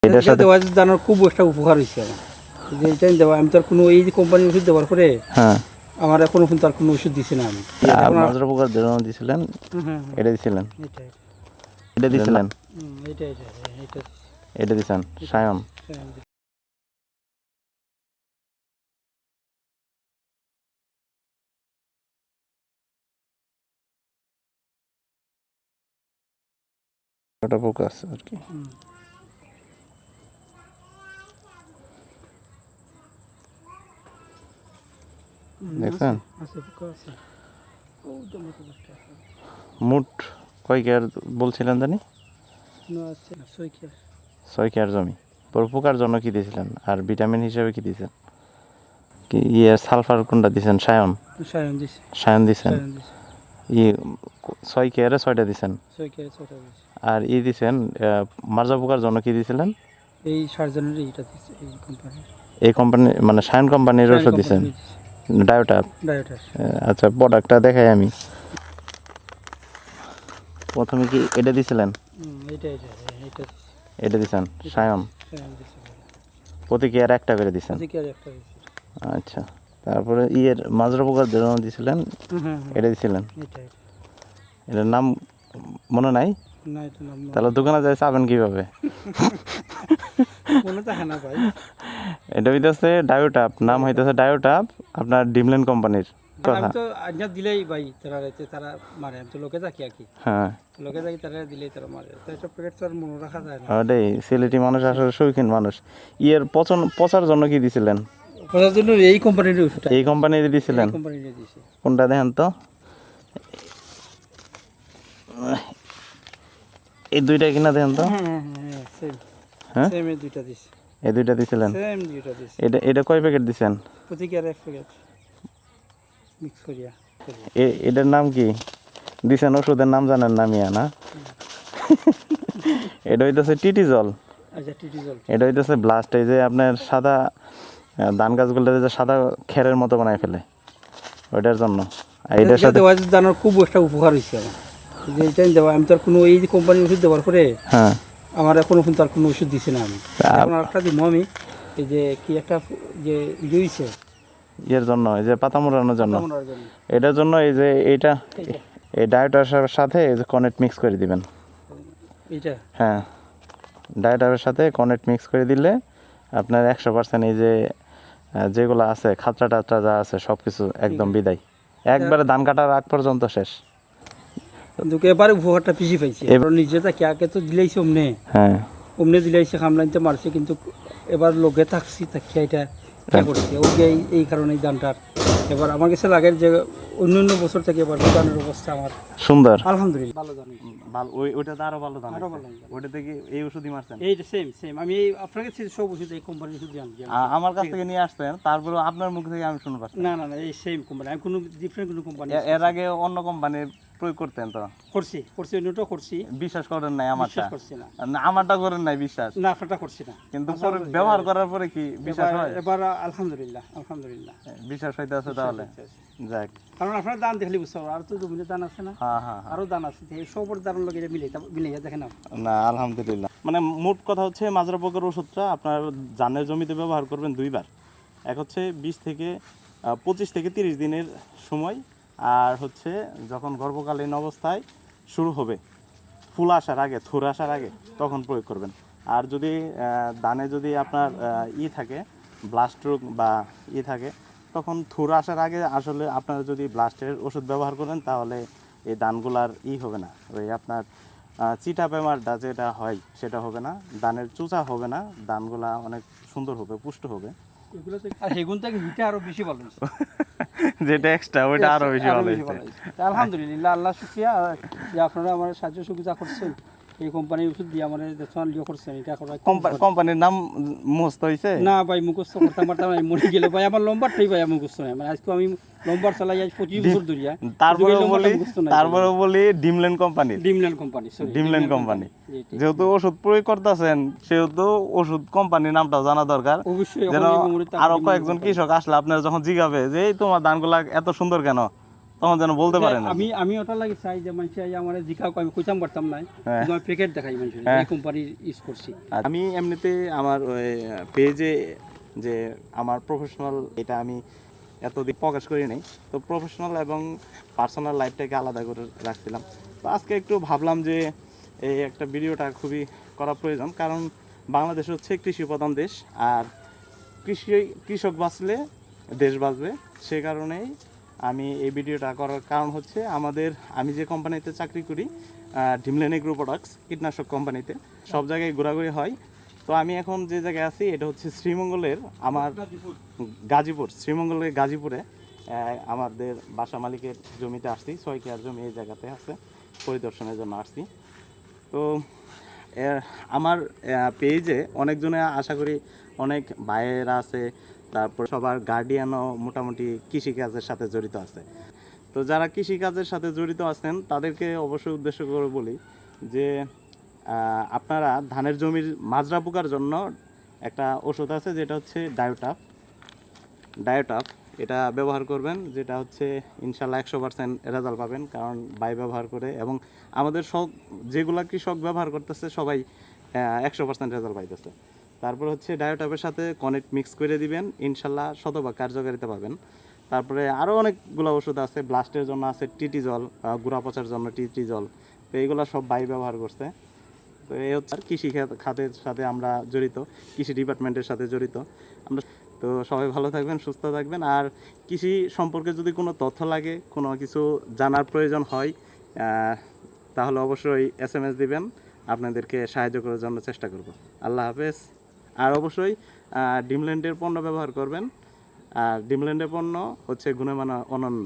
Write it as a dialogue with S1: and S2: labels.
S1: এটার সাথে
S2: জানার খুব একটা উপকার হয়েছে আমার যে এটা দেওয়া আমি তো আর কোনো এই যে কোম্পানির ওষুধ দেওয়ার পরে
S1: হ্যাঁ
S2: আমার এখনো কিন্তু আর কোনো ওষুধ দিছি না আমি
S1: মাজরা পোকার জন্য দিছিলেন এটা দিছিলেন এটা দিছিলেন
S2: এটা এটা এটা
S1: এটা দিছেন সায়ন ওটা পোকা আছে আর কি দেখছেন মোট কয় কেয়ার বলছিলেন জানি 6 কেয়ার জমি পর পোকার জন্য কি দিয়েছিলেন আর ভিটামিন হিসেবে কি দিয়েছেন কি সালফার কোনটা দিয়েছেন সায়ন সায়ন দিয়েছেন 6 কেয়ারে 6টা দিয়েছেন আর দিয়েছেন মাজরা পোকার জন্য কি দিয়েছিলেন
S2: এই সার্জনের এইটা দিছে এই কোম্পানি
S1: এই কোম্পানি মানে সায়ন কোম্পানির ওষুধ দিয়েছেন ডায়োটাপ আচ্ছা প্রোডাক্টটা দেখাই আমি প্রথমে কি এটা দিছিলেন এটা দিছেন সায়ন প্রতি কেয়ার একটা করে দিছেন আচ্ছা তারপরে মাজরা পোকার জন্য দিছিলেন এটা দিছিলেন এটার নাম মনে নাই তাহলে দোকানে যাই চাবেন কিভাবে এটা হইতেছে ডায়োটাপ নাম হইতেছে ডায়োটাপ আপনার ডিমল্যান্ড কোম্পানির
S2: আমি তো আজ্ঞা দিলেই ভাই তারা মারে আমি তো লোকে থাকি আর কি
S1: হ্যাঁ
S2: লোকে থাকি তারা দিলেই তারা মারে তো এটা প্যাকেট তো আর মনে রাখা যায় না
S1: ওটাই সিলেটি মানুষ আসলে শৌখিন মানুষ পচার জন্য কি দিছিলেন
S2: পচার জন্য এই কোম্পানির ওষুধ
S1: এই কোম্পানির দিছিলেন কোনটা দেখেন তো এই দুইটা কিনা দেখেন তো
S2: হ্যাঁ সেম এই দুইটা দিছি
S1: এই দুইটা দিছিলেন
S2: সেম দুইটা দিছি
S1: এটা কয় প্যাকেট দিছেন
S2: প্রতি কেয়ারে এক প্যাকেট মিক্স করিয়া
S1: এটার নাম কি দিছেন ওষুধের নাম জানেন না মিয়া না এটা হইতেছে টিটি জল
S2: আচ্ছা টিটি জল
S1: এটা হইতেছে ব্লাস্ট এই যে আপনার সাদা ধান গাছগুলো যে সাদা খেরের মতো বানায় ফেলে ওইটার জন্য এটার সাথে
S2: জানার খুব একটা উপকার হয়েছে আমার যে এটা দেওয়া আমি তো আর কোনো এই যে কোম্পানির ওষুধ দেওয়ার পরে
S1: হ্যাঁ
S2: আমার এখনো কিন্তু আর কোনো ওষুধ দিছি না আমি এখন একটা দিব আমি এই যে কি একটা যে জুইছে
S1: এর জন্য এই যে পাতা মোড়ানোর জন্য এটার জন্য এই যে এইটা এই ডায়োটার সাথে এই যে কনেট মিক্স করে দিবেন
S2: এইটা
S1: হ্যাঁ ডায়োটারের সাথে কনেট মিক্স করে দিলে আপনার 100% এই যে যেগুলো আছে খাতরা টাতরা যা আছে সব কিছু একদম বিদায় একবারে ধান কাটার আগ পর্যন্ত শেষ
S2: কিন্তু এবারে উপকারটা বেশি পাইছে এবার নিজে তাকে আগে তো দিলাইছে
S1: হ্যাঁ
S2: অমনে দিলাইছে খামলাইতে মারছে কিন্তু এবার লোকে থাকছি তাকে এটা করছে ওকে এই কারণে ধানটার এবার আমার কাছে লাগে যে অন্য বছর থেকে এবার ধানের অবস্থা আমার
S1: সুন্দর
S2: আলহামদুলিল্লাহ ভালো জানি
S1: ওইটা তো আরো ভালো ধান ওইটা থেকে এই ওষুধই মারছেন
S2: এইটা সেম আমি আপনার কাছে সব ওষুধ এই কোম্পানির ওষুধ জানি
S1: আমার কাছ থেকে নিয়ে আসতেন তারপরে আপনার মুখ থেকে আমি শুনতে পাচ্ছি
S2: না এই সেম কোম্পানি আমি কোনো ডিফারেন্ট কোনো কোম্পানি
S1: এর আগে অন্য কোম্পানির প্রয়োগ করতেন তো
S2: করছি অন্যটা করছি
S1: বিশ্বাস করেন নাই আমারটা
S2: করছি না
S1: আমারটা করেন নাই বিশ্বাস
S2: না আপনারটা করছি না
S1: কিন্তু পরে ব্যবহার করার পরে কি বিশ্বাস হয়
S2: এবার আলহামদুলিল্লাহ
S1: বিশ্বাস হইতেছে তাহলে যাক
S2: কারণ আপনার দান দেখলে বুঝতে পারবো আর তো জমিতে দান আছে না
S1: হ্যাঁ
S2: আরো দান আছে এই সবর দান লোক এটা মিলে দেখেন
S1: না আলহামদুলিল্লাহ মানে মোট কথা হচ্ছে মাজরা পোকার ওষুধটা আপনার ধানের জমিতে ব্যবহার করবেন দুইবার এক হচ্ছে 25 থেকে 30 দিনের সময় আর হচ্ছে যখন গর্ভকালীন অবস্থায় শুরু হবে ফুল আসার আগে থুর আসার আগে তখন প্রয়োগ করবেন আর যদি ধানে যদি আপনার থাকে ব্লাস্ট রোগ বা থাকে তখন থুর আসার আগে আসলে আপনারা যদি ব্লাস্টের ওষুধ ব্যবহার করেন তাহলে এই ধানগুলার হবে না ওই আপনার চিটা বেমারটা যেটা হয় সেটা হবে না ধানের চুচা হবে না ধানগুলা অনেক সুন্দর হবে পুষ্ট হবে
S2: আর হেগুন থেকে হিটা আরো বেশি ভালো হয়েছে
S1: যেটা এক্সট্রা ওইটা আরো বেশি ভালো হয়েছে
S2: আলহামদুলিল্লাহ আল্লাহ শুকরিয়া যে আপনারা আমার সাহায্য সুবিধা করছেন এই কোম্পানির ওষুধ দিয়ে আমাদের দেখুন লিও করছেন এটা করা
S1: কোম্পানির নাম মুখস্থ হইছে
S2: না ভাই মুখস্থ করতে পারতাম না মরে গেল ভাই আমার লম্বারটাই ভাই মুখস্থ নাই মানে আজকে আমি লম্বার চালাই আজ 25 বছর ধরে
S1: তারপরে বলি ডিমল্যান্ড কোম্পানি যেহেতু ওষুধ প্রয়োগ করতেছেন সেহেতু ওষুধ কোম্পানির নামটা জানা দরকার
S2: অবশ্যই
S1: যেন আরো কয়েকজন কৃষক আসলে আপনারা যখন জিজ্ঞাবে যে এই তোমার ধানগুলা এত সুন্দর কেন তখন যেন বলতে পারেন
S2: আমি ওটা লাগে চাই যে মানুষ আমার জিকাও আমি কইতাম পারতাম না,
S1: হ্যাঁ।
S2: আমি প্যাকেট দেখাই মানুষ
S1: হ্যাঁ।
S2: এই কোম্পানির ইউজ করছি।
S1: আমি এমনিতে আমার পেজে যে আমার প্রফেশনাল এটা আমি এতদিন প্রকাশ করি নাই, তো প্রফেশনাল এবং পার্সোনাল লাইফটাকে আলাদা করে রাখছিলাম। তো আজকে একটু ভাবলাম যে এই একটা ভিডিওটা খুবই করা প্রয়োজন, কারণ বাংলাদেশ হচ্ছে কৃষি প্রধান দেশ, আর কৃষক বাঁচলে দেশ বাঁচবে। সে কারণেই আমি এই ভিডিওটা করার কারণ হচ্ছে আমি যে কোম্পানিতে চাকরি করি, ডিমলেন এগ্রো প্রোডাক্টস কীটনাশক কোম্পানিতে, সব জায়গায় ঘোরাঘুরি হয়। তো আমি এখন যে জায়গায় আছি এটা হচ্ছে শ্রীমঙ্গলের গাজীপুরে আমাদের বাসা মালিকের জমিতে আসছি, 6 কেয়ার জমি এই জায়গাতে আছে, পরিদর্শনের জন্য আসছি। তো আমার পেজে অনেকজনে আশা করি অনেক ভাইয়েরা আছে, তারপর সবার গার্ডিয়ানও মোটামুটি কৃষিকাজের সাথে জড়িত আছে। তো যারা কৃষিকাজের সাথে জড়িত আছেন তাদেরকে অবশ্যই উদ্দেশ্য করে বলি যে আপনারা ধানের জমির মাজরা পোকার জন্য একটা ওষুধ আছে, যেটা হচ্ছে ডায়োটাপ। এটা ব্যবহার করবেন, যেটা হচ্ছে ইনশাল্লাহ 100% রেজাল্ট পাবেন, কারণ বাই ব্যবহার করে এবং আমাদের সব যেগুলা কৃষক ব্যবহার করতেছে সবাই 100% রেজাল্ট পাইতেছে। তারপর হচ্ছে ডায়োটাপের সাথে কনেক্ট মিক্স করে দিবেন, ইনশাল্লাহ শতভাগ কার্যকারিতা পাবেন। তারপরে আরও অনেকগুলো ওষুধ আছে, ব্লাস্টের জন্য আছে টিটি জল, গুঁড়া পচার জন্য টিটি জল। তো এইগুলো সব বাই ব্যবহার করছে। তো এই হচ্ছে কৃষি খাতের সাথে আমরা জড়িত, কৃষি ডিপার্টমেন্টের সাথে জড়িত আমরা। তো সবাই ভালো থাকবেন, সুস্থ থাকবেন। আর কৃষি সম্পর্কে যদি কোনো তথ্য লাগে, কোনো কিছু জানার প্রয়োজন হয়, তাহলে অবশ্যই SMS দিবেন, আপনাদেরকে সাহায্য করার জন্য চেষ্টা করব। আল্লাহ হাফেজ। আর অবশ্যই ডিমল্যান্ডের পণ্য ব্যবহার করবেন, আর ডিমল্যান্ডের পণ্য হচ্ছে গুণমান অনন্য।